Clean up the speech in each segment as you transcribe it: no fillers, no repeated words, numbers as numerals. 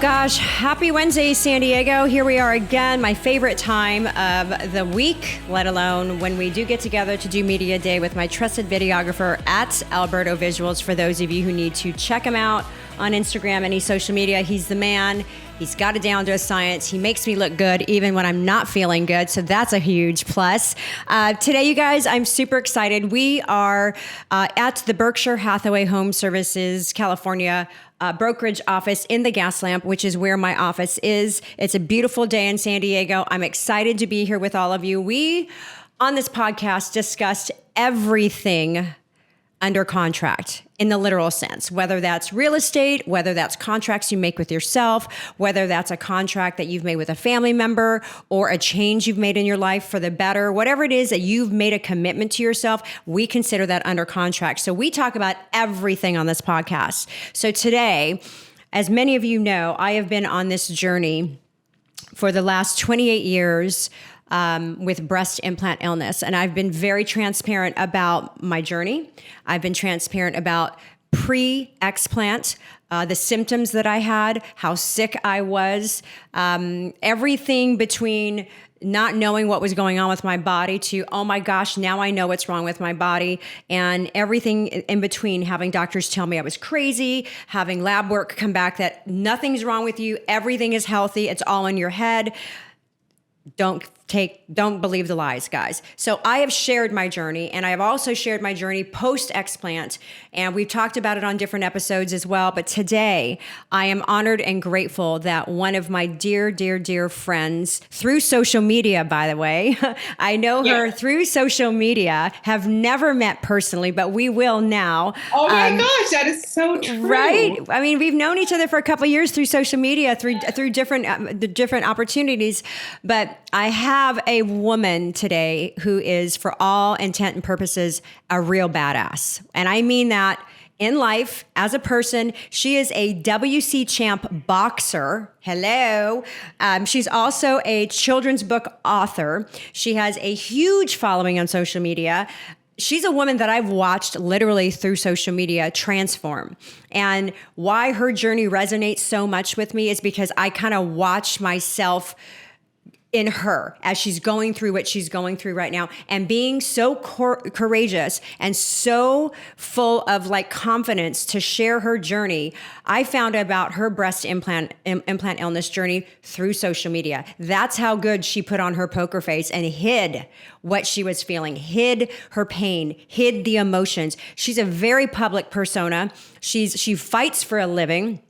gosh, happy Wednesday, San Diego. Here we are again, my favorite time of the week, let alone when we do get together to do Media Day with my trusted videographer at Alberto Visuals. For those of you who need to check him out on Instagram, any social media, he's the man. He's got it down to a science. He makes me look good even when I'm not feeling good. So that's a huge plus. Today, you guys, I'm super excited. We are at the Berkshire Hathaway HomeServices, California brokerage office in the Gaslamp, which is where my office is. It's a beautiful day in San Diego. I'm excited to be here with all of you. We, on this podcast, discussed everything under contract in the literal sense, whether that's real estate, whether that's contracts you make with yourself, whether that's a contract that you've made with a family member or a change you've made in your life for the better, whatever it is that you've made a commitment to yourself, we consider that under contract. So we talk about everything on this podcast. So today, as many of you know, I have been on this journey for the last 28 years with breast implant illness. And I've been very transparent about my journey. I've been transparent about pre-explant, the symptoms that I had, how sick I was, everything between not knowing what was going on with my body to, oh my gosh, now I know what's wrong with my body, and everything in between, having doctors tell me I was crazy, having lab work come back that nothing's wrong with you, everything is healthy, it's all in your head. Don't believe the lies, guys. So I have shared my journey, and I have also shared my journey post-explant, and we've talked about it on different episodes as well. But today, I am honored and grateful that one of my dear, dear, dear friends, through social media, by the way, I know her through social media, have never met personally, but we will now. Oh my gosh, that is so true. Right? I mean, we've known each other for a couple of years through social media, through different opportunities, but I have a woman today who is, for all intent and purposes, a real badass. And I mean that in life, as a person. She is a WC champ boxer. Hello. She's also a children's book author. She has a huge following on social media. She's a woman that I've watched literally through social media transform. And why her journey resonates so much with me is because I kind of watch myself in her as she's going through what she's going through right now, and being so courageous and so full of like confidence to share her journey. I found about her breast implant illness journey through social media. That's how good she put on her poker face and hid what she was feeling, hid her pain, hid the emotions. She's a very public persona. She fights for a living.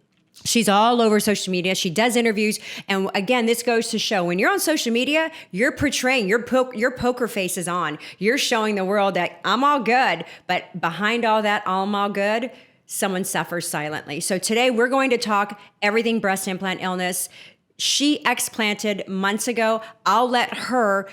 She's all over social media. She does interviews. And again, this goes to show when you're on social media, you're portraying your poker face is on. You're showing the world that I'm all good. But behind all that, I'm all good, someone suffers silently. So today we're going to talk everything breast implant illness. She explanted months ago. I'll let her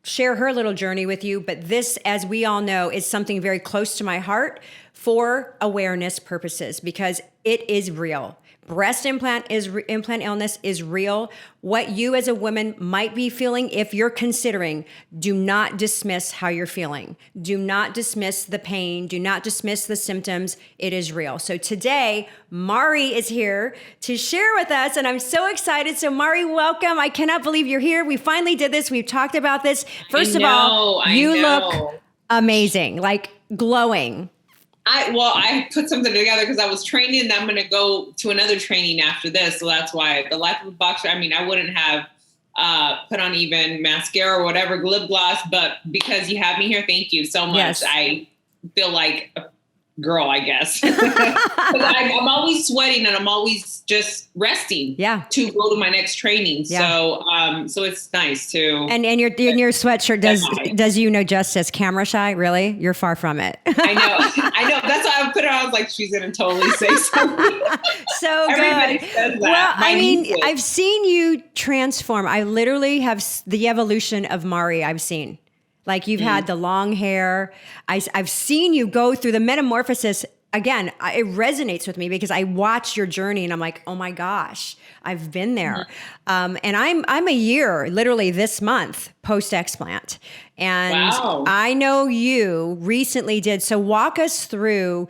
share her little journey with you. But this, as we all know, is something very close to my heart for awareness purposes, because it is real. Breast implant illness is real. What you as a woman might be feeling, if you're considering, do not dismiss how you're feeling. Do not dismiss the pain. Do not dismiss the symptoms. It is real. So today, Mari is here to share with us, and I'm so excited. So Mari, welcome. I cannot believe you're here. We finally did this. We've talked about this. First of all, you look amazing, like glowing. I put something together because I was training, and I'm going to go to another training after this. So that's why the life of a boxer, I mean, I wouldn't have put on even mascara or whatever, lip gloss, but because you have me here, thank you so much. Yes. I feel like a girl, I guess. I'm always sweating and I'm always just resting to go to my next training. Yeah. So it's nice to. And your sweatshirt does you no justice. Camera shy, really? You're far from it. I know. That's why I put it on. I was like, she's going to totally say something. So Everybody good. says that. Well, I mean, I've seen you transform. I literally have the evolution of Mari I've seen. Like you've had the long hair. I've seen you go through the metamorphosis. Again, it resonates with me because I watch your journey and I'm like, oh my gosh, I've been there. And I'm a year, literally this month, post-explant. And I know you recently did. So walk us through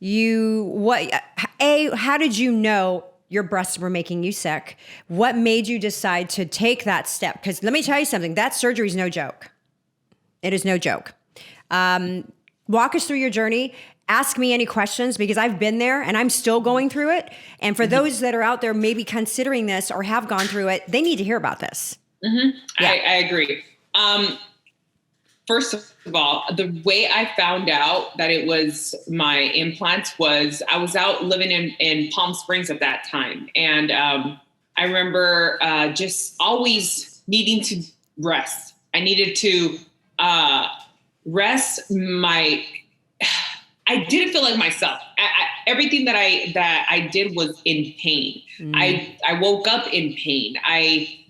how did you know your breasts were making you sick. What made you decide to take that step? Because let me tell you something, that surgery is no joke. It is no joke. Walk us through your journey. Ask me any questions because I've been there and I'm still going through it. And for those that are out there maybe considering this or have gone through it, they need to hear about this. Mm-hmm. Yeah. I agree. First of all, the way I found out that it was my implants was I was out living in Palm Springs at that time. And I remember just always needing to rest. I needed to rest I didn't feel like myself. Everything that I did was in pain. I woke up in pain. I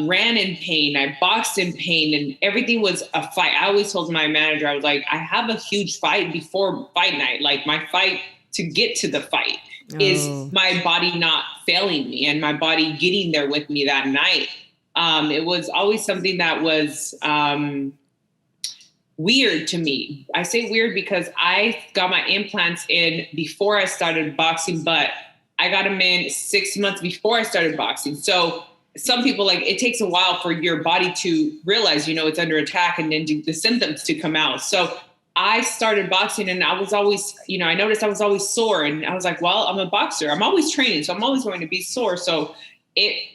ran in pain. I boxed in pain, and everything was a fight. I always told my manager, I was like, I have a huge fight before fight night. Like my fight to get to the fight is my body not failing me and my body getting there with me that night. It was always something that was weird to me. I say weird because I got my implants in before I started boxing, but I got them in 6 months before I started boxing. So some people, like, it takes a while for your body to realize, it's under attack and then the symptoms to come out. So I started boxing and I was always, I noticed I was always sore, and I was like, well, I'm a boxer. I'm always training, so I'm always going to be sore. So it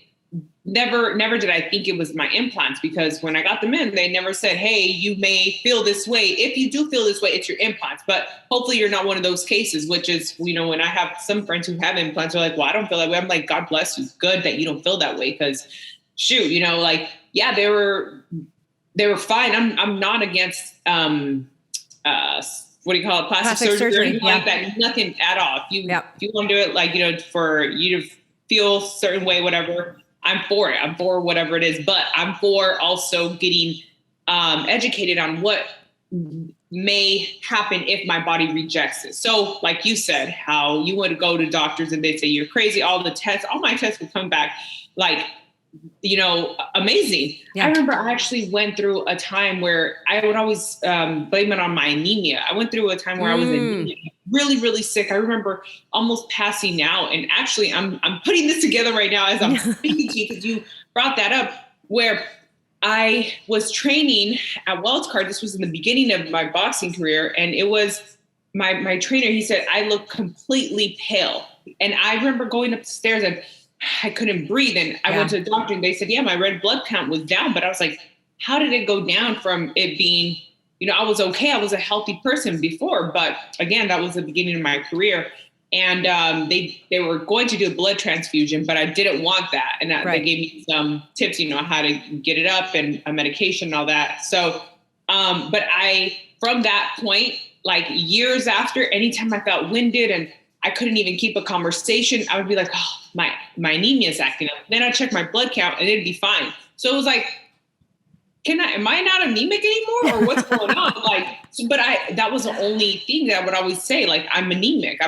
never did I think it was my implants, because when I got them in, they never said, hey, you may feel this way. If you do feel this way, it's your implants. But hopefully you're not one of those cases, which is, when I have some friends who have implants, they're like, well, I don't feel that way. I'm like, God bless you. Good that you don't feel that way. Because shoot, yeah, they were fine. I'm not against, what do you call it? Plastic surgery or anything like that. Nothing at all. If you want to do it, like, for you to feel a certain way, whatever, I'm for it. I'm for whatever it is, but I'm for also getting educated on what may happen if my body rejects it. So like you said, how you want to go to doctors and they say you're crazy. All my tests would come back like, amazing. Yeah. I remember I actually went through a time where I would always blame it on my anemia. I went through a time where I was anemic, really, really sick. I remember almost passing out. And actually, I'm putting this together right now as I'm speaking to you, because you brought that up, where I was training at Wells Card. This was in the beginning of my boxing career. And it was my trainer. He said, I look completely pale. And I remember going upstairs and I couldn't breathe. And I went to the doctor and they said, yeah, my red blood count was down. But I was like, how did it go down from it being, I was okay. I was a healthy person before. But again, that was the beginning of my career. And they were going to do a blood transfusion, but I didn't want that. And they gave me some tips, how to get it up and a medication and all that. So, but from that point, like years after, anytime I felt winded and I couldn't even keep a conversation, I would be like, oh, my anemia is acting up. Then I check my blood count and it'd be fine. So it was like, am I not anemic anymore, or what's going on? That was the only thing that I would always say, like, I'm anemic.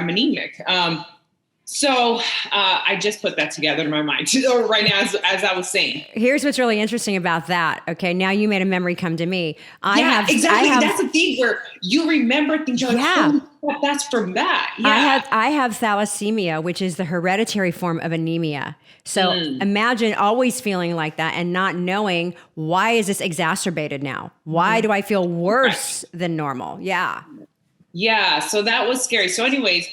So I just put that together in my mind right now as I was saying. Here's what's really interesting about that. Okay, now you made a memory come to me. Exactly. That's the thing where you remember things. You're like, holy crap, that's from that. Yeah. I have thalassemia, which is the hereditary form of anemia. So imagine always feeling like that and not knowing, why is this exacerbated now? Why do I feel worse than normal? Yeah. Yeah. So that was scary. So anyways,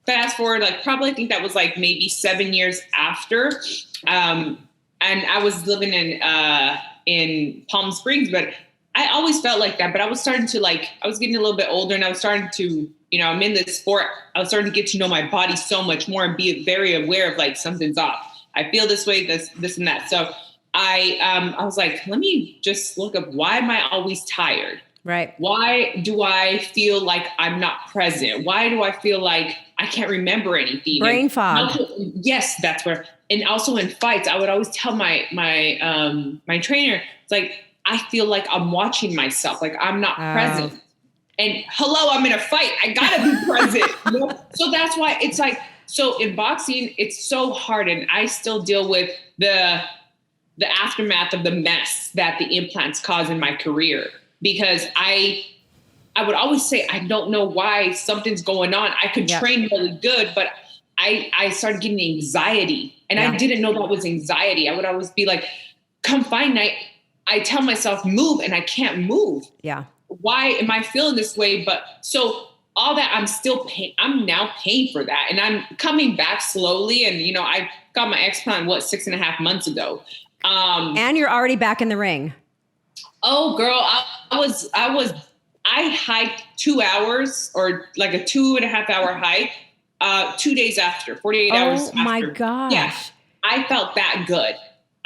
fast forward, probably I think that was maybe 7 years after. And I was living in Palm Springs, but I always felt like that. But I was starting to I was getting a little bit older, and I was starting to, I'm in this sport. I was starting to get to know my body so much more and be very aware of something's off. I feel this way, this and that. So I was like, let me just look up, why am I always tired? Right. Why do I feel like I'm not present? Why do I feel like I can't remember anything? Brain fog. Yes, that's where. And also in fights, I would always tell my trainer, it's like, I feel like I'm watching myself, like I'm not present. And hello, I'm in a fight. I gotta be present. So that's why it's so in boxing, it's so hard, and I still deal with the aftermath of the mess that the implants cause in my career. Because I would always say, I don't know why something's going on. I could train really good, but I started getting anxiety, and I didn't know that was anxiety. I would always be like, come find night. I tell myself move, and I can't move. Yeah. Why am I feeling this way? But so all that, I'm still paying. I'm now paying for that, and I'm coming back slowly. And I got my explant 6.5 months ago. And you're already back in the ring. Oh, girl, I hiked 2 hours, or like a 2.5 hour hike, 2 days after, 48 hours after. Oh my gosh. Yeah, I felt that good.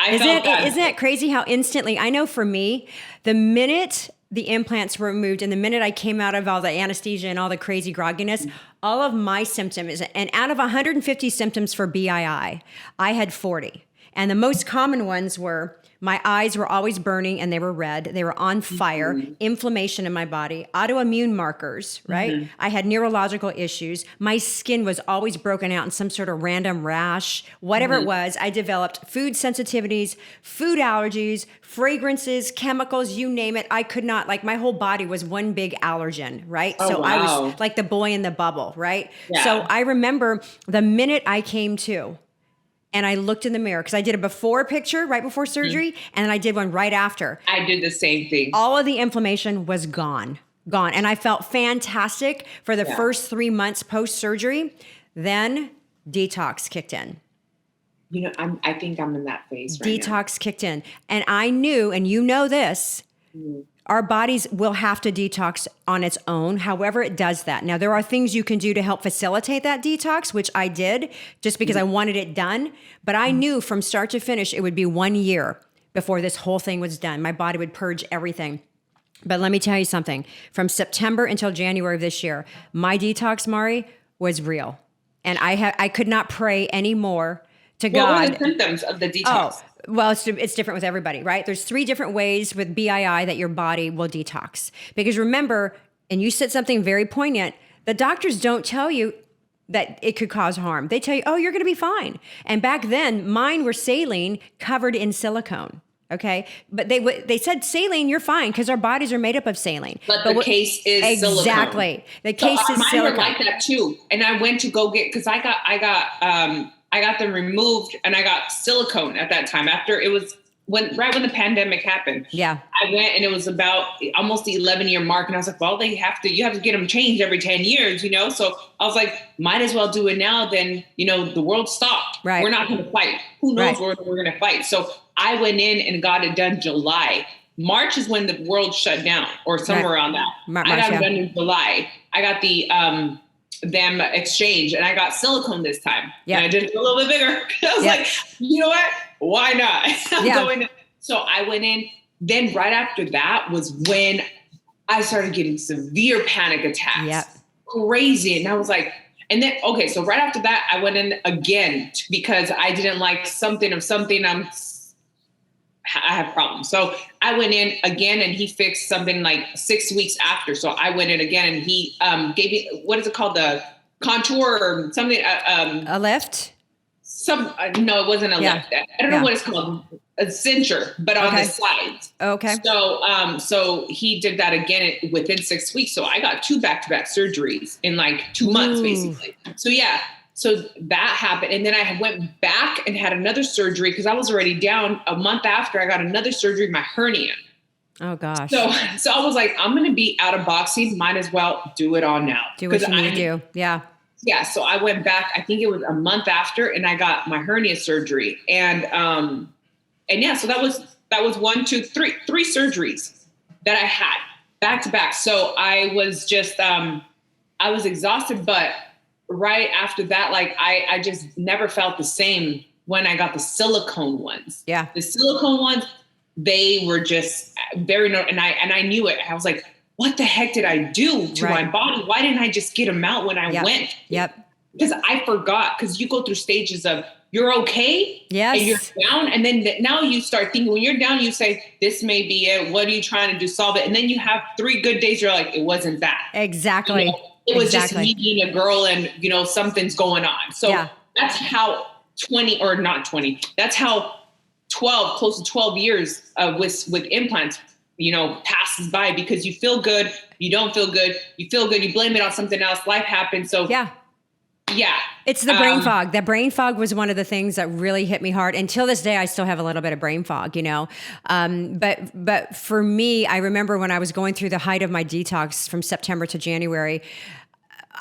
Isn't it crazy how instantly, I know for me, the minute the implants were removed and the minute I came out of all the anesthesia and all the crazy grogginess, all of my symptoms, and out of 150 symptoms for BII, I had 40. And the most common ones were my eyes were always burning and they were red. They were on fire, inflammation in my body, autoimmune markers, right? I had neurological issues. My skin was always broken out in some sort of random rash, whatever it was. I developed food sensitivities, food allergies, fragrances, chemicals, you name it. I could not, like, my whole body was one big allergen, right? Oh, so wow. I was like the boy in the bubble, right? Yeah. So I remember the minute I came to, and I looked in the mirror, because I did a before picture right before surgery, and then I did one right after. I did the same thing. All of the inflammation was gone. And I felt fantastic for the first 3 months post-surgery. Then detox kicked in. I think I'm in that phase right now. Detox kicked in. And I knew, and you know this, our bodies will have to detox on its own. However it does that. Now, there are things you can do to help facilitate that detox, which I did just because I wanted it done. But I knew from start to finish, it would be 1 year before this whole thing was done. My body would purge everything. But let me tell you something. From September until January of this year, my detox, Mari, was real. And I could not pray anymore to God. What were the symptoms of the detox? Oh, well, it's different with everybody, right? There's 3 different ways with BII that your body will detox. Because remember, and you said something very poignant, the doctors don't tell you that it could cause harm. They tell you, oh, you're going to be fine. And back then, mine were saline covered in silicone. Okay. But they said saline, you're fine, because our bodies are made up of saline. But the case is silicone. Exactly. The case is mine silicone. were like that too. And I went to go get, because I got them removed, and I got silicone at that time after it was right when the pandemic happened. Yeah. I went, and it was about almost the 11-year mark. And I was like, well, you have to get them changed every 10 years, So I was like, might as well do it now. Then, the world stopped. Right. We're not going to fight. Who knows where we're going to fight? So I went in and got it done July. March is when the world shut down, or somewhere around that. March, I got it done in July. I got the, them exchange, and I got silicone this time. Yeah. And I did it a little bit bigger. I was like, you know what? Why not? I'm going in. So I went in. Then right after that was when I started getting severe panic attacks. Yep. Crazy. And I was like, and then, okay, so right after that, I went in again because I didn't like something. I have problems. So I went in again, and he fixed something like 6 weeks after. So I went in again, and he gave me, what is it called? The contour or something? A lift? No, it wasn't a lift. I don't know what it's called. A cincher, but on the sides. Okay. So he did that again within 6 weeks. So I got 2 back-to-back surgeries in like 2 months, basically. So yeah. So that happened. And then I went back and had another surgery because I was already down. A month after, I got another surgery, my hernia. Oh, gosh. So I was like, I'm going to be out of boxing. Might as well do it all now. Do what you need to do. Yeah. Yeah. So I went back, I think it was a month after, and I got my hernia surgery. And yeah, so that was 1, 2, 3 surgeries that I had back to back. So I was just, I was exhausted, but right after that, like I just never felt the same when I got the silicone ones. Yeah. The silicone ones, they were just very, and I knew it. I was like, what the heck did I do to my body? Why didn't I just get them out when I went? Yep. Because I forgot, because you go through stages of you're okay. Yes. And you're down. And then now you start thinking, when you're down, you say, this may be it. What are you trying to do? Solve it. And then you have 3 good days. You're like, it wasn't that. Exactly. It was just me being a girl, and, something's going on. So that's how that's how 12, close to 12 years with implants, passes by, because you feel good. You don't feel good. You feel good. You blame it on something else. Life happens. So Yeah. It's the brain fog. That brain fog was one of the things that really hit me hard. Until this day, I still have a little bit of brain fog, But for me, I remember when I was going through the height of my detox from September to January,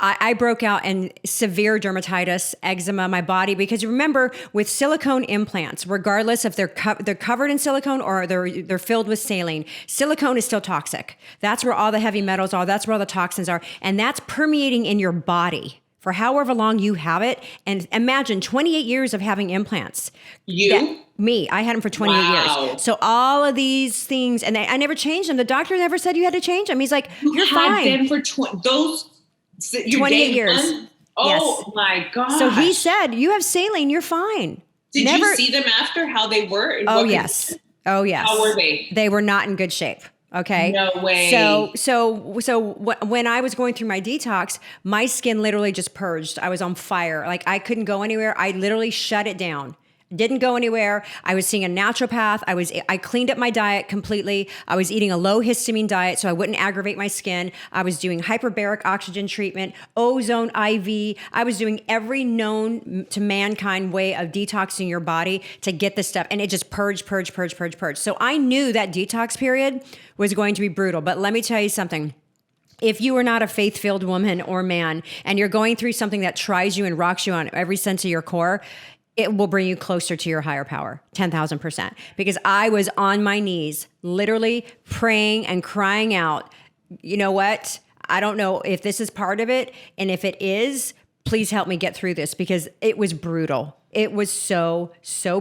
I broke out in severe dermatitis, eczema, my body, because remember with silicone implants, regardless if they're covered in silicone or they're filled with saline, silicone is still toxic. That's where all the heavy metals are. That's where all the toxins are. And that's permeating in your body for however long you have it. And imagine 28 years of having implants. Me, I had them for 28 years. So all of these things, and I never changed them. The doctor never said you had to change them. He's like, you're fine. You had them for those 28 years. Oh yes. My God. So he said, you have saline, you're fine. Did you see them after how they were? Oh, yes. Oh, yes. How were they? They were not in good shape. Okay. No way. So when I was going through my detox, my skin literally just purged. I was on fire. Like I couldn't go anywhere. I literally shut it down. Didn't go anywhere. I was seeing a naturopath. I cleaned up my diet completely. I was eating a low histamine diet so I wouldn't aggravate my skin. I was doing hyperbaric oxygen treatment, ozone IV. I was doing every known to mankind way of detoxing your body to get this stuff. And it just purged. So I knew that detox period was going to be brutal. But let me tell you something. If you are not a faith-filled woman or man and you're going through something that tries you and rocks you on every sense of your core, it will bring you closer to your higher power, 10,000%. Because I was on my knees, literally praying and crying out, you know what? I don't know if this is part of it. And if it is, please help me get through this because it was brutal. It was so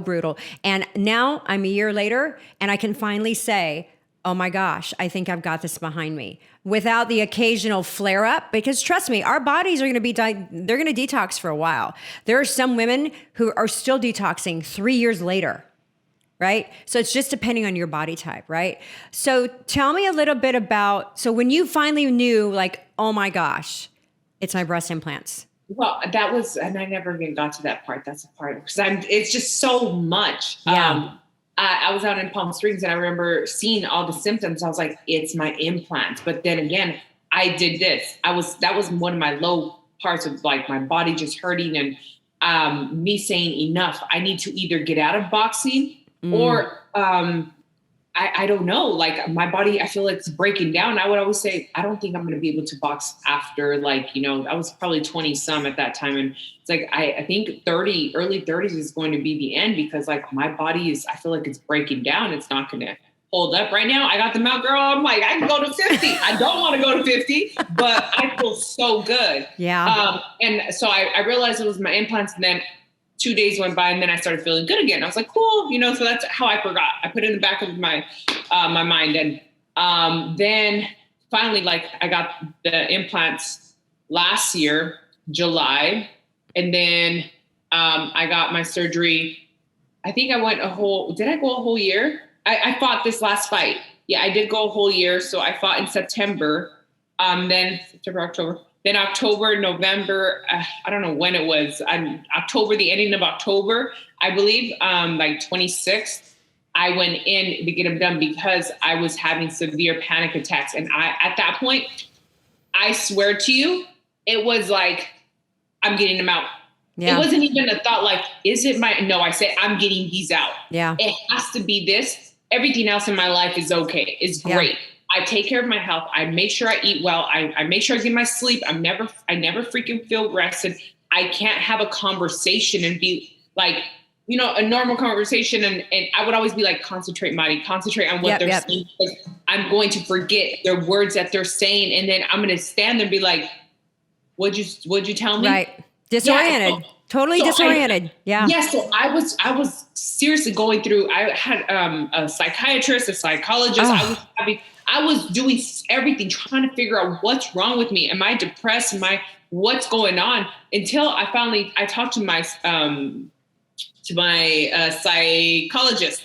brutal. And now I'm a year later and I can finally say, oh my gosh, I think I've got this behind me without the occasional flare up. Because trust me, our bodies are going to they're going to detox for a while. There are some women who are still detoxing 3 years later, right? So it's just depending on your body type, right? So tell me a little bit about, so when you finally knew like, oh my gosh, it's my breast implants. Well, that was, and I never even got to that part. That's a part because it's just so much. Yeah. I was out in Palm Springs and I remember seeing all the symptoms. I was like, it's my implants. But then again, I did this. That was one of my low parts of like my body just hurting and me saying enough. I need to either get out of boxing or I don't know, like my body, I feel like it's breaking down. I would always say, I don't think I'm going to be able to box after like, I was probably 20 some at that time. And it's like, I think early 30s is going to be the end because like my body I feel like it's breaking down. It's not going to hold up right now. I got them out, girl. I'm like, I can go to 50. I don't want to go to 50, but I feel so good. Yeah. And so I realized it was my implants and then 2 days went by and then I started feeling good again. I was like, cool. So that's how I forgot. I put it in the back of my mind. And then finally, like I got the implants last year, July. And then I got my surgery. I think I went did I go a whole year? I fought this last fight. Yeah, I did go a whole year. So I fought in September, then September, October. Then October, November, I don't know when it was. October, the ending of October, I believe, like 26th, I went in to get them done because I was having severe panic attacks. And at that point, I swear to you, it was like, I'm getting them out. Yeah. It wasn't even a thought like, no, I said, I'm getting these out. Yeah. It has to be this. Everything else in my life is okay. It's great. Yeah. I take care of my health. I make sure I eat well. I make sure I get my sleep. I never freaking feel rested. I can't have a conversation and be like, a normal conversation. And I would always be like, concentrate, Marty, concentrate on what they're saying. Because I'm going to forget their words that they're saying. And then I'm going to stand there and be like, what'd you tell me? Right. Disoriented. Yeah. Totally disoriented. Yeah. Yeah. So I was seriously going through, I had a psychiatrist, a psychologist. Oh. I was doing everything, trying to figure out what's wrong with me. Am I depressed? What's going on? Until I talked to my psychologist,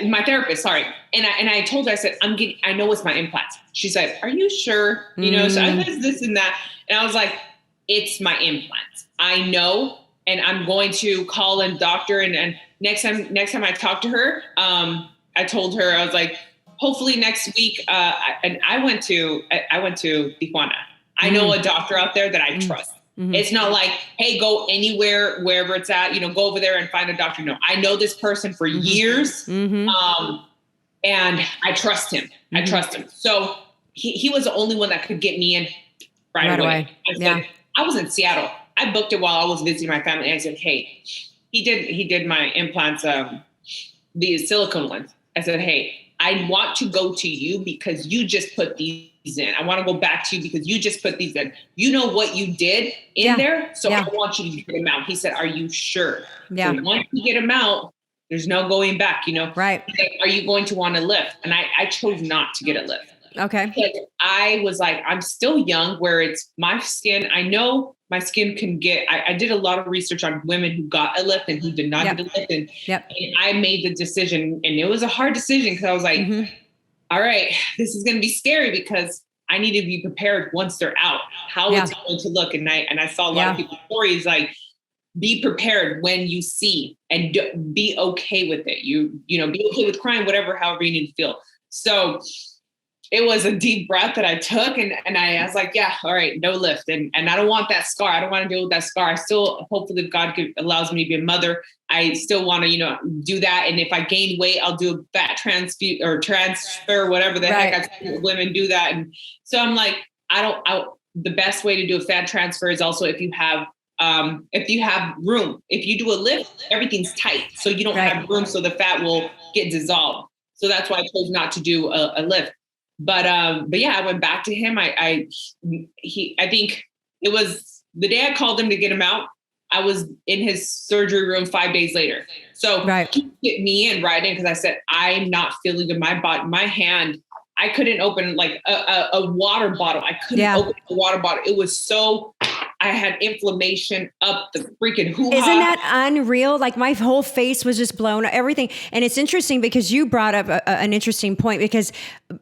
my therapist, sorry. And I told her, I said, I know it's my implants. She said, are you sure? So I did this and that. And I was like, it's my implants. I know. And I'm going to call in doctor. And next time I talk to her, I told her, I was like, hopefully next week. And I went to Tijuana. I know a doctor out there that I trust. It's not like, hey, go anywhere, wherever it's at, go over there and find a doctor. No, I know this person for years. And I trust him. I trust him. So he was the only one that could get me in right away. I was in Seattle. I booked it while I was visiting my family. I said, hey, he did my implants, the silicone ones. I said, hey, I want to go to you because you just put these in. I want to go back to you because you just put these in. You know what you did in there. So I want you to get them out. He said, are you sure? So once you get them out, there's no going back, Right. He said, are you going to want to lift? And I chose not to get a lift. Okay. Because I was like, I'm still young where it's my skin. I know my skin can get, I did a lot of research on women who got a lift and who did not get a lift. And I made the decision, and it was a hard decision because I was like, all right, this is going to be scary because I need to be prepared once they're out. How it's going to look. And I saw a lot of people's stories like, be prepared when you see and be okay with it. You know, be okay with crying, however you need to feel. So it was a deep breath that I took and I was like, yeah, all right, no lift. And I don't want that scar. I don't want to deal with that scar. I still, hopefully God allows me to be a mother. I still want to, do that. And if I gain weight, I'll do a fat transfer, whatever the heck. I see women do that. And so I'm like, the best way to do a fat transfer is also if you have room. If you do a lift, everything's tight. So you don't have room. So the fat will get dissolved. So that's why I chose not to do a lift. But yeah, I went back to him. I think it was the day I called him to get him out. I was in his surgery room 5 days later. So he get me in right in because I said, I'm not feeling good. My body, my hand, I couldn't open like a water bottle. I couldn't open a water bottle. It was so, I had inflammation up the freaking hoo-ha. Isn't that unreal? Like my whole face was just blown, everything. And it's interesting because you brought up an interesting point because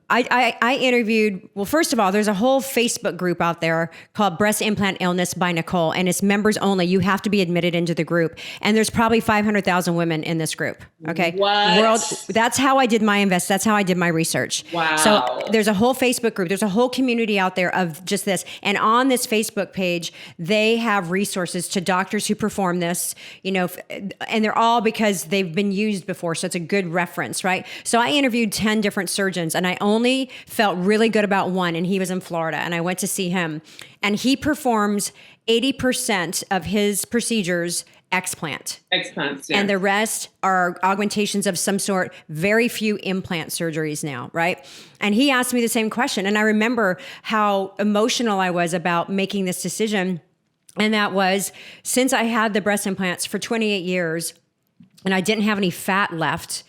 I interviewed, well, first of all, there's a whole Facebook group out there called Breast Implant Illness by Nicole, and it's members only. You have to be admitted into the group. And there's probably 500,000 women in this group. Okay. What? That's how I did my That's how I did my research. Wow. So there's a whole Facebook group. There's a whole community out there of just this. And on this Facebook page, they have resources to doctors who perform this, and they're all because they've been used before. So it's a good reference, right? So I interviewed 10 different surgeons and I only felt really good about one, and he was in Florida, and I went to see him, and he performs 80% of his procedures explants, and the rest are augmentations of some sort, very few implant surgeries now, right? And he asked me the same question. And I remember how emotional I was about making this decision. And that was, since I had the breast implants for 28 years and I didn't have any fat left,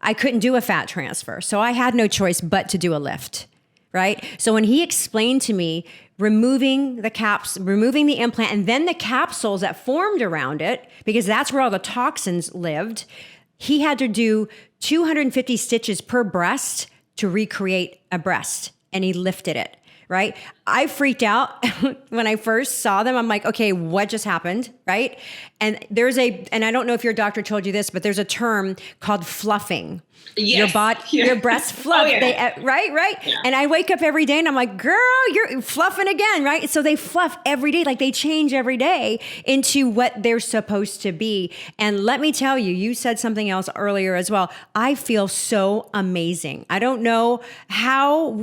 I couldn't do a fat transfer. So I had no choice but to do a lift, right? So when he explained to me removing the caps, removing the implant, and then the capsules that formed around it, because that's where all the toxins lived, he had to do 250 stitches per breast to recreate a breast, and he lifted it, right? I freaked out when I first saw them. I'm like, okay, what just happened, right? And and I don't know if your doctor told you this, but there's a term called fluffing. Yes. Your breasts fluff, right? Yeah. And I wake up every day and I'm like, girl, you're fluffing again, right? So they fluff every day, like they change every day into what they're supposed to be. And let me tell you, you said something else earlier as well. I feel so amazing. I don't know how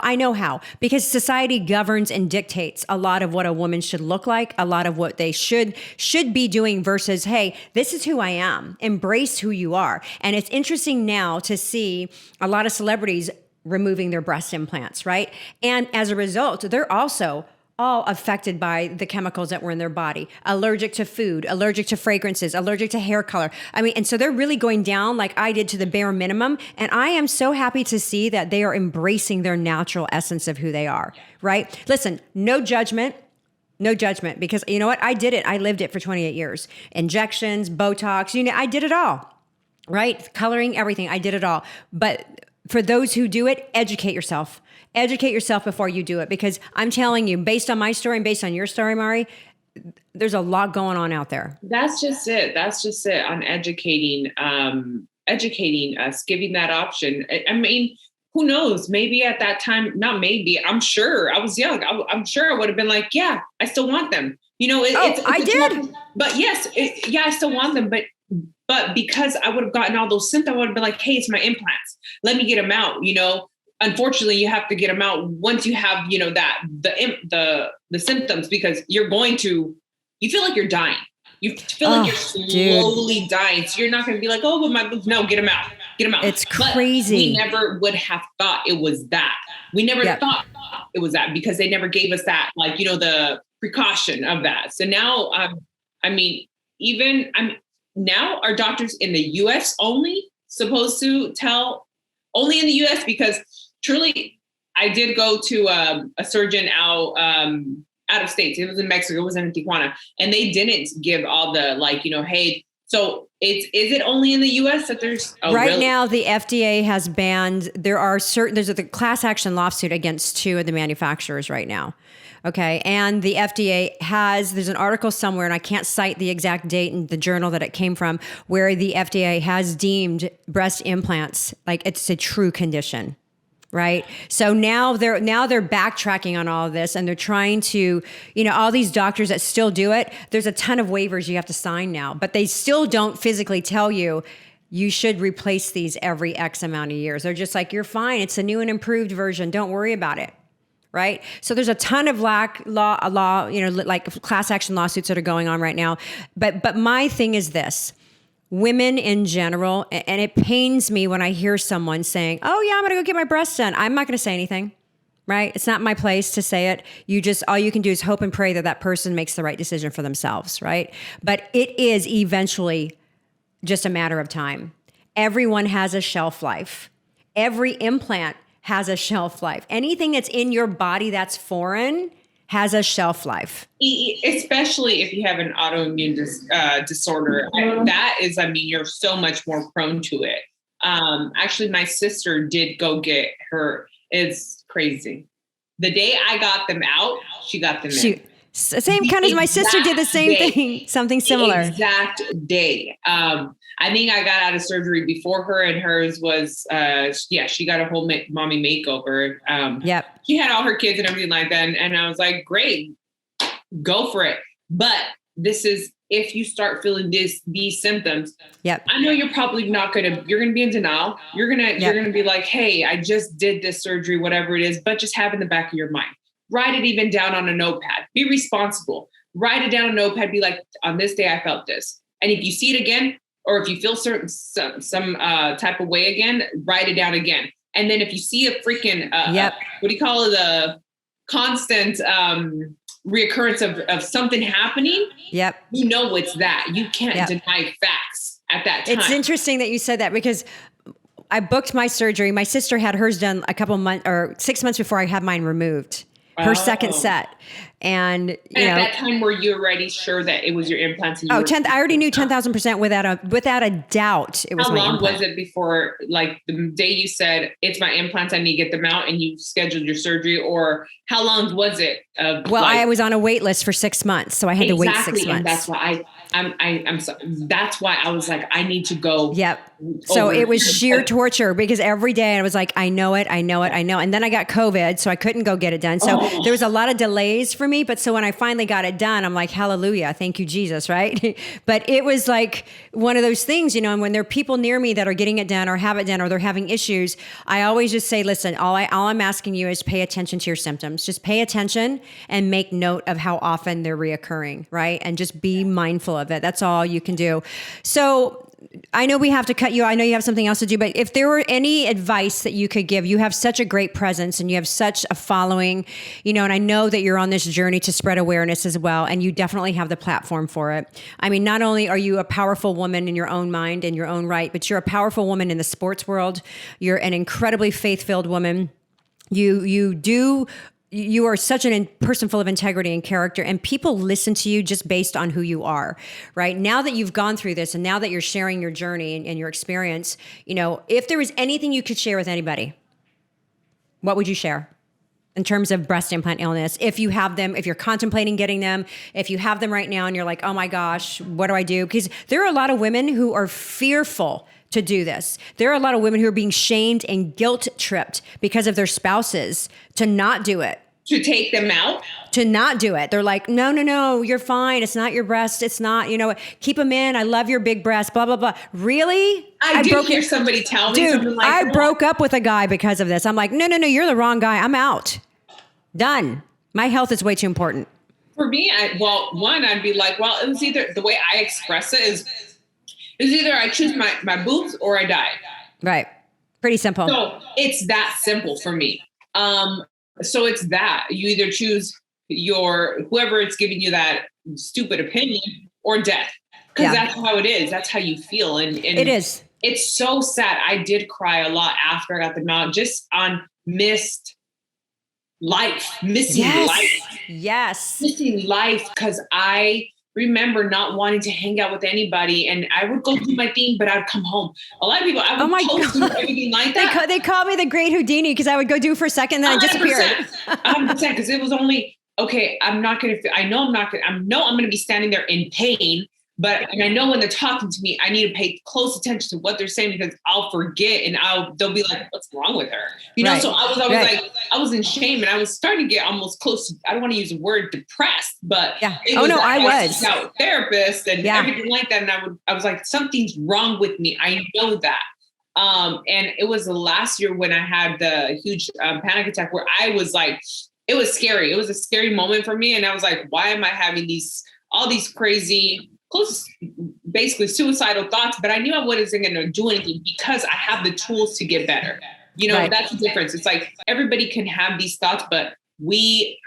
I know how, because society governs and dictates a lot of what a woman should look like, a lot of what they should be doing versus, hey, this is who I am. Embrace who you are. And it's interesting now to see a lot of celebrities removing their breast implants, right? And as a result, they're also all affected by the chemicals that were in their body, allergic to food, allergic to fragrances, allergic to hair color. I mean, and so they're really going down like I did to the bare minimum. And I am so happy to see that they are embracing their natural essence of who they are, right? Listen, no judgment, because you know what? I did it. I lived it for 28 years. Injections, Botox, I did it all. Right? Coloring, everything. I did it all. But for those who do it, educate yourself. Educate yourself before you do it. Because I'm telling you, based on my story and based on your story, Mari, there's a lot going on out there. That's just it. On educating us, giving that option. I mean, who knows? Maybe at that time, not maybe, I'm sure I was young. I'm sure I would have been like, yeah, I still want them. You know, I did. But yes, yeah, I still want them. But because I would have gotten all those symptoms, I would have been like, hey, it's my implants. Let me get them out. You know, unfortunately, you have to get them out once you have, you know, that the symptoms, because you feel like you're dying. You feel like you're slowly dying. So you're not going to be like, oh, but my boobs, no, get them out. Get them out. It's crazy. But we never would have thought it was that. We never thought it was that, because they never gave us that, like, you know, the precaution of that. So now, now our doctors in the US only supposed to tell, only in the US, because truly I did go to a surgeon out of states. It was in Mexico. It was in Tijuana, and they didn't give all the, like, you know, hey, so is it only in the US that there's now the FDA has banned, there's a class action lawsuit against 2 of the manufacturers right now. Okay. And the FDA there's an article somewhere, and I can't cite the exact date and the journal that it came from, where the FDA has deemed breast implants like it's a true condition. Right. So now they're backtracking on all of this, and they're trying to, you know, all these doctors that still do it. There's a ton of waivers you have to sign now, but they still don't physically tell you should replace these every X amount of years. They're just like, you're fine. It's a new and improved version. Don't worry about it. Right. So there's a ton of law, you know, like class action lawsuits that are going on right now. But my thing is this. Women in general, and it pains me when I hear someone saying, oh yeah, I'm going to go get my breasts done. I'm not going to say anything, right? It's not my place to say it. All you can do is hope and pray that person makes the right decision for themselves, right? But it is eventually just a matter of time. Everyone has a shelf life. Every implant has a shelf life. Anything that's in your body that's foreign has a shelf life. Especially if you have an autoimmune disorder. That is, you're so much more prone to it. Actually, my sister did go get her. It's crazy. The day I got them out, she got them in. Same kind of, my sister did the same thing, something similar. The exact day. I think I got out of surgery before her, and hers was, she got a whole mommy makeover. She had all her kids and everything like that. And I was like, great, go for it. But this is, if you start feeling these symptoms, I know you're probably you're going to be in denial. You're going to be like, hey, I just did this surgery, whatever it is, but just have in the back of your mind. Write it even down on a notepad. Be responsible. Write it down on a notepad. Be like, on this day, I felt this. And if you see it again, or if you feel some type of way again, write it down again. And then if you see a freaking, what do you call it? The constant reoccurrence of something happening. You know it's that. You can't deny facts at that time. It's interesting that you said that, because I booked my surgery. My sister had hers done a couple months or 6 months before I had mine removed. Her second set. And at that time, were you already sure that it was your implants? I already knew 10,000% without a doubt it was my implants. How long was it before, like, the day you said, it's my implants, I need to get them out, and you scheduled your surgery? Or how long was it? I was on a wait list for 6 months, so I had to wait 6 months. And that's why I'm sorry. That's why I was like, I need to go. So it was sheer torture, because every day I was like, I know it. And then I got COVID, so I couldn't go get it done. So there was a lot of delays for me. But so when I finally got it done, I'm like, hallelujah, thank you, Jesus, right? But it was like one of those things, and when there are people near me that are getting it done or have it done or they're having issues, I always just say, listen, all I'm asking you is pay attention to your symptoms. Just pay attention and make note of how often they're reoccurring, right? And just be mindful of it. That's all you can do. So I know we have to cut you. I know you have something else to do, but if there were any advice that you could give, you have such a great presence and you have such a following, and I know that you're on this journey to spread awareness as well. And you definitely have the platform for it. I mean, not only are you a powerful woman in your own mind and your own right, but you're a powerful woman in the sports world. You're an incredibly faith-filled woman. You are such a person full of integrity and character, and people listen to you just based on who you are, right? Now that you've gone through this and now that you're sharing your journey and your experience, if there was anything you could share with anybody, what would you share? in terms of breast implant illness. If you have them, if you're contemplating getting them, if you have them right now and you're like, oh my gosh, what do I do? Because there are a lot of women who are fearful to do this. There are a lot of women who are being shamed and guilt tripped because of their spouses to not do it. To take them out? To not do it. They're like, no, you're fine. It's not your breast. It's not, keep them in. I love your big breast, blah, blah, blah. Really? I did hear somebody tell me something like that. I broke up with a guy because of this. I'm like, no, you're the wrong guy. I'm out. Done. My health is way too important. For me, I'd be like, well, it was either the way I express it is either I choose my boobs or I die. Right. Pretty simple. So it's that simple for me. So it's that you either choose whoever it's giving you that stupid opinion or death. Because that's how it is. That's how you feel. And it is. It's so sad. I did cry a lot after I got them out, just on missing life. Yes. Missing life. Because I remember not wanting to hang out with anybody, and I would go do my thing, but I'd come home. A lot of people, I would post and everything like that. They call me the Great Houdini because I would go do it for a second, then I disappeared. 100%, because it was only, okay, I'm not going to, I know I'm going to be standing there in pain, and I know when they're talking to me, I need to pay close attention to what they're saying because I'll forget and they'll be like, what's wrong with her? Right. So I was always like, I was in shame and I was starting to get almost close to, I don't want to use the word depressed, but I was a therapist and everything like that. And I was like, something's wrong with me. I know that. And it was the last year when I had the huge panic attack where I was like, it was scary. It was a scary moment for me. And I was like, why am I having all these crazy, basically suicidal thoughts, but I knew I wasn't going to do anything because I have the tools to get better. Right. That's the difference. It's like everybody can have these thoughts, but we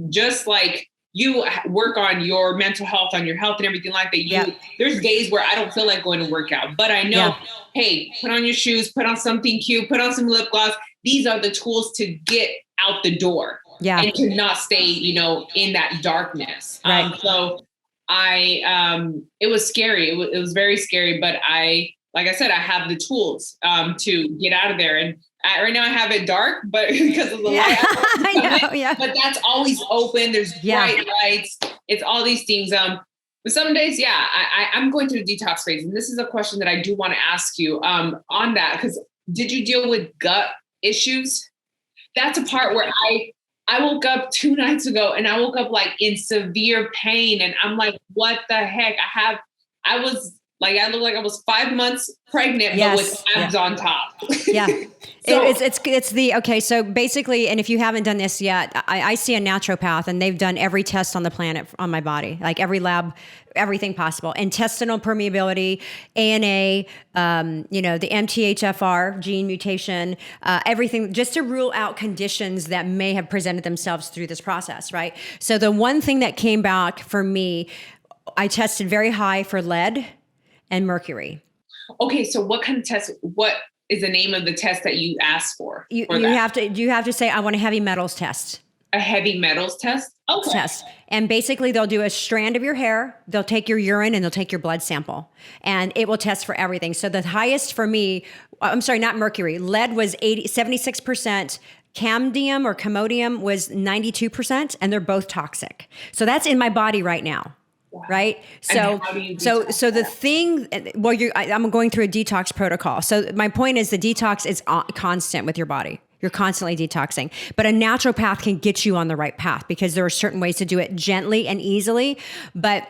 just like you work on your mental health, on your health and everything like that. There's days where I don't feel like going to work out, but I know, hey, put on your shoes, put on something cute, put on some lip gloss. These are the tools to get out the door and to not stay, in that darkness. Right. So it was scary. It was very scary, but like I said, I have the tools to get out of there. And right now I have it dark, but because of the light, I know, but that's always open. There's bright lights. It's all these things. But some days, I'm going through the detox phase. And this is a question that I do want to ask you on that, because did you deal with gut issues? That's a part where I woke up 2 nights ago and I woke up like in severe pain. And I'm like, what the heck? I look like I was 5 months pregnant, but with abs on top. So basically, and if you haven't done this yet, I see a naturopath and they've done every test on the planet on my body, like every lab, everything possible. Intestinal permeability, ANA, the MTHFR gene mutation, everything, just to rule out conditions that may have presented themselves through this process, right? So the one thing that came back for me, I tested very high for lead and mercury. Okay, so what kind of test? What is the name of the test that you asked for? You have to say, I want a heavy metals test. A heavy metals test? Okay. Test. And basically they'll do a strand of your hair, they'll take your urine and they'll take your blood sample and it will test for everything. So the highest for me, I'm sorry, not mercury, lead was 76%, camdium or camodium was 92%, and they're both toxic. So that's in my body right now. Wow. Right. So the thing, I'm going through a detox protocol. So my point is the detox is constant with your body. You're constantly detoxing, but a naturopath can get you on the right path because there are certain ways to do it gently and easily. But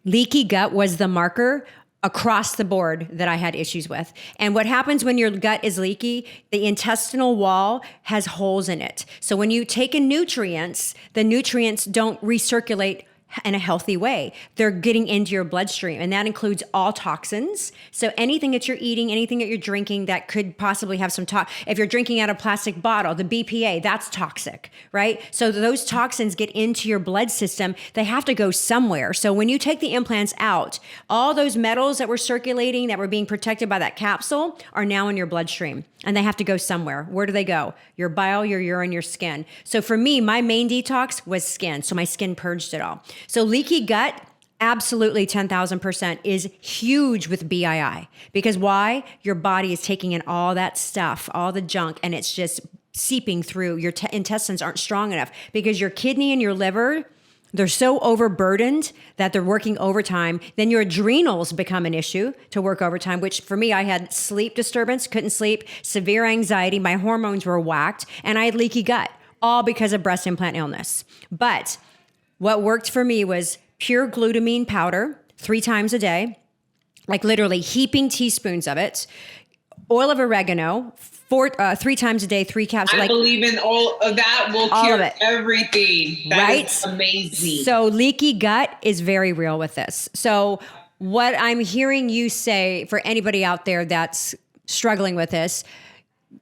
leaky gut was the marker across the board that I had issues with. And what happens when your gut is leaky, the intestinal wall has holes in it. So when you take in nutrients, the nutrients don't recirculate in a healthy way. They're getting into your bloodstream, and that includes all toxins. So anything that you're eating, anything that you're drinking that could possibly have some if you're drinking out of a plastic bottle, the BPA, that's toxic, right? So those toxins get into your blood system. They have to go somewhere. So when you take the implants out, all those metals that were circulating, that were being protected by that capsule, are now in your bloodstream, and they have to go somewhere. Where do they go? Your bile, your urine, your skin. So for me, my main detox was skin. So my skin purged it all. So leaky gut, absolutely 10,000% is huge with BII. Because why? Your body is taking in all that stuff, all the junk, and it's just seeping through. Your intestines aren't strong enough because your kidney and your liver, they're so overburdened that they're working overtime. Then your adrenals become an issue to work overtime, which for me, I had sleep disturbance, couldn't sleep, severe anxiety. My hormones were whacked, and I had leaky gut, all because of breast implant illness. But what worked for me was pure glutamine powder 3 times a day, like literally heaping teaspoons of it, oil of oregano, 3 times a day, 3 caps. I believe in all of that will cure everything. That is amazing. So leaky gut is very real with this. So what I'm hearing you say for anybody out there that's struggling with this,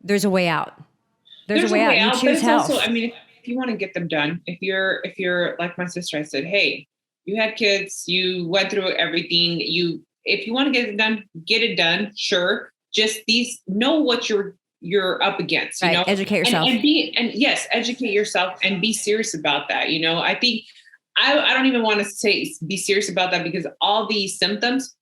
there's a way out. There's a way out. You choose health. Also, I mean, if you want to get them done, if you're like my sister, I said, hey, you had kids, you went through everything. If you want to get it done. Sure. Just know what you're up against, you know, educate yourself and educate yourself and be serious about that. You know, I think I don't even want to say be serious about that because all these symptoms,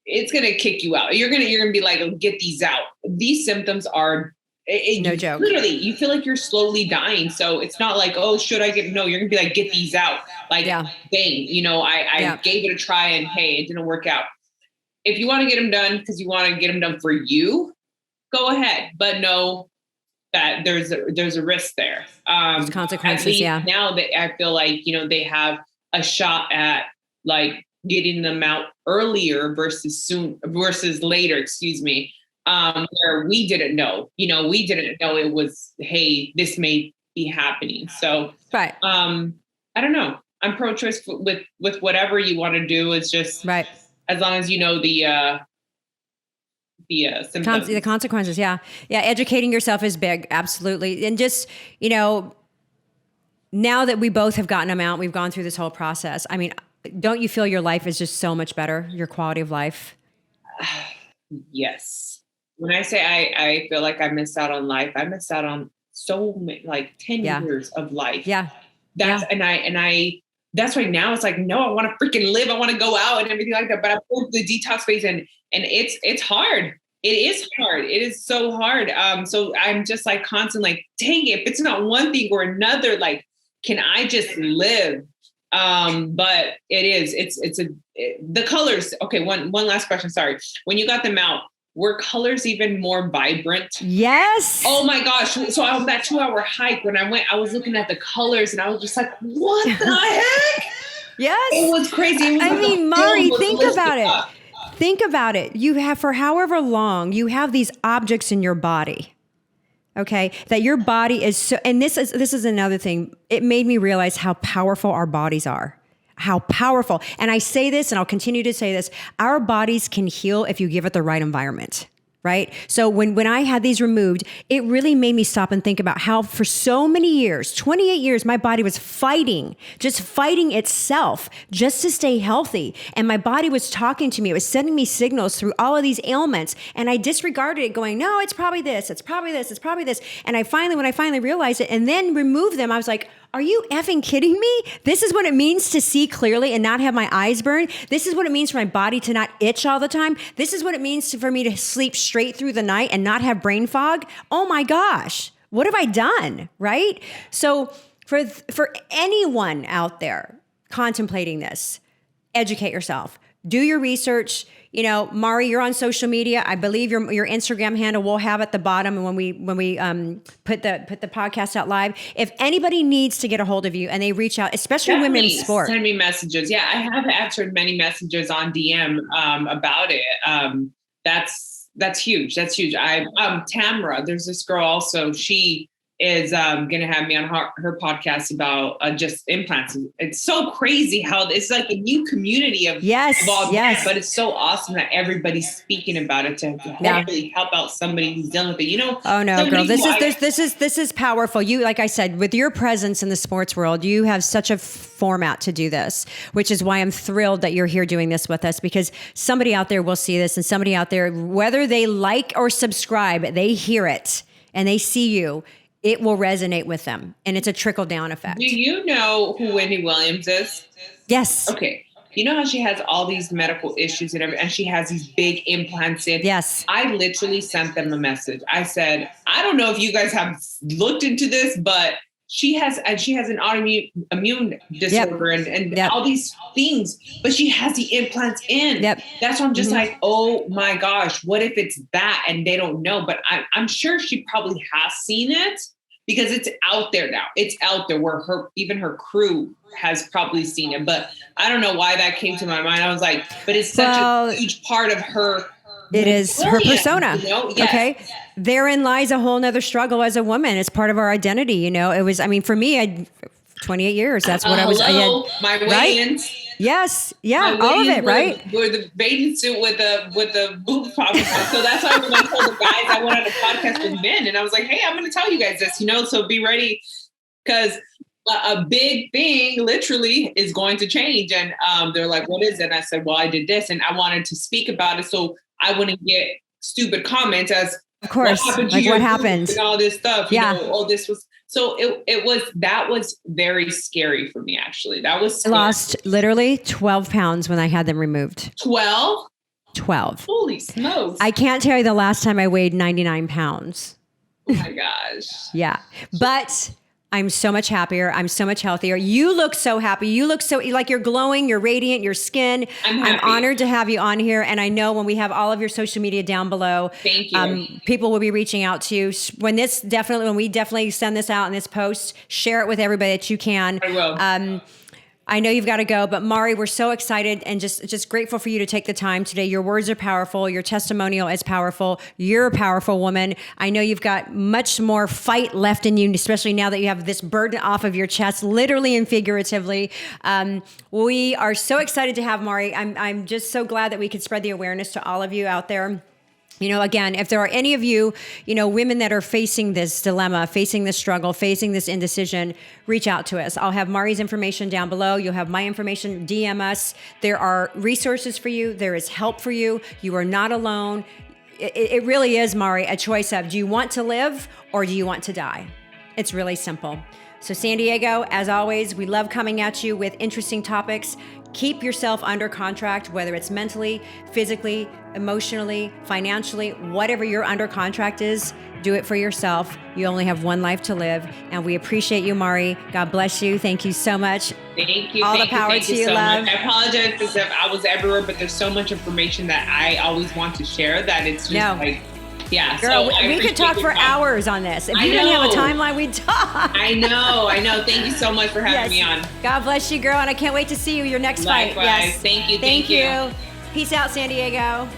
it's going to kick you out. You're going to be like, oh, get these out. These symptoms are no joke. Literally, you feel like you're slowly dying. So it's not like, oh, should I get, no, you're going to be like, get these out. Like, dang, you know, I gave it a try and hey, it didn't work out. If you want to get them done because you want to get them done for you, go ahead, but know that there's a risk there. There's consequences. Now that I feel like, you know, they have a shot at like getting them out earlier versus later, excuse me. Where we didn't know, it was, hey, this may be happening. So, right. I don't know. I'm pro-choice with whatever you want to do. It's just right. As long as you know the symptoms. The consequences. Yeah. Educating yourself is big. Absolutely. And just, you know, now that we both have gotten them out, we've gone through this whole process. I mean, don't you feel your life is just so much better? Your quality of life? Yes. When I say I feel like I missed out on life, I missed out on so many, like 10 years of life. Yeah. And I that's right now it's like, no, I want to freaking live. I want to go out and everything like that. But I pulled the Detox Space and it's hard. It is hard. It is so hard. So I'm just like constantly like, dang it, if it's not one thing or another, like, can I just live? But the colors. Okay. One last question. Sorry. When you got them out, were colors even more vibrant? Yes. Oh my gosh. So on that 2-hour hike, when I went, I was looking at the colors and I was just like, what the heck? Yes. It was crazy. I mean, Mari, think about it. Think about it. You have, for however long, you have these objects in your body. Okay. That your body is so, and this is another thing. It made me realize how powerful our bodies are. How powerful. And I say this, and I'll continue to say this, our bodies can heal if you give it the right environment, right? So when I had these removed, it really made me stop and think about how for so many years, 28 years, my body was fighting itself just to stay healthy. And my body was talking to me. It was sending me signals through all of these ailments. And I disregarded it going, no, it's probably this, it's probably this, it's probably this. And when I finally realized it and then removed them, I was like, are you effing kidding me? This is what it means to see clearly and not have my eyes burn. This is what it means for my body to not itch all the time. This is what it means for me to sleep straight through the night and not have brain fog. Oh my gosh, what have I done, right? So for anyone out there contemplating this, educate yourself. Do your research. You know, Mari, you're on social media. I believe your Instagram handle we'll have at the bottom when we put the podcast out live. If anybody needs to get a hold of you and they reach out, especially women in sport, send me messages. Yeah, I have answered many messages on DM about it. That's huge. That's huge. Tamara, there's this girl also. She is going to have me on her podcast about just implants. It's so crazy how it's like a new community of yes, but it's so awesome that everybody's speaking about it to hopefully help out somebody who's dealing with it. You know? Oh no, girl, this is powerful. You, like I said, with your presence in the sports world, you have such a format to do this, which is why I'm thrilled that you're here doing this with us, because somebody out there will see this, and somebody out there, whether they like or subscribe, they hear it and they see you. It will resonate with them. And it's a trickle down effect. Do you know who Wendy Williams is? Yes. Okay. you know how she has all these medical issues and everything, and she has these big implants in. Yes. I literally sent them a message. I said, I don't know if you guys have looked into this, but she has an autoimmune disorder and all these things, but she has the implants in. Yep. That's why I'm just like, oh my gosh, what if it's that and they don't know? But I'm sure she probably has seen it because it's out there now. It's out there where even her crew has probably seen it. But I don't know why that came to my mind. I was like, but it's such a huge part of her. It is her persona. You know? Yes. Okay. Therein lies a whole nother struggle as a woman. It's part of our identity. You know, it was, I mean, for me, 28 years. That's what I was. My weigh-ins. Right? Yes. Yeah. All of it. Right. Were the bathing suit with the boob popping out. So that's why when I told the guys, I went on a podcast with Ben and I was like, hey, I'm going to tell you guys this, you know, so be ready because a big thing literally is going to change. And they're like, what is it? And I said, well, I did this and I wanted to speak about it. So I wouldn't get stupid comments as, of course, what happened and all this stuff. Yeah. You know, this was, so that was very scary for me. Actually, that was scary. I lost literally 12 pounds when I had them removed. 12. Holy smokes. I can't tell you the last time I weighed 99 pounds. Oh my gosh. Yeah. But I'm so much happier. I'm so much healthier. You look so happy. You look so like you're glowing, you're radiant, your skin. I'm honored to have you on here. And I know when we have all of your social media down below, thank you. People will be reaching out to you. When we definitely send this out in this post, share it with everybody that you can. I will. I know you've got to go, but Mari, we're so excited and just grateful for you to take the time today. Your words are powerful. Your testimonial is powerful. You're a powerful woman. I know you've got much more fight left in you, especially now that you have this burden off of your chest, literally and figuratively. We are so excited to have Mari. I'm just so glad that we could spread the awareness to all of you out there. You know, again, if there are any of you, you know, women that are facing this dilemma, facing this struggle, facing this indecision, reach out to us. I'll have Mari's information down below. You'll have my information. DM us. There are resources for you. There is help for you. You are not alone. It really is, Mari, a choice of, do you want to live or do you want to die? It's really simple. So San Diego, as always, we love coming at you with interesting topics. Keep yourself under contract, whether it's mentally, physically, emotionally, financially, whatever your under contract is, do it for yourself. You only have one life to live. And we appreciate you, Mari. God bless you. Thank you so much. Thank you. All the power to you, love. I apologize because I was everywhere, but there's so much information that I always want to share that it's just like, yeah. Girl, so we could talk for hours on this. If you didn't have a timeline, we'd talk. I know. Thank you so much for having me on. God bless you, girl. And I can't wait to see you your next Likewise. fight. Yes. Thank you. Thank you. Peace out, San Diego.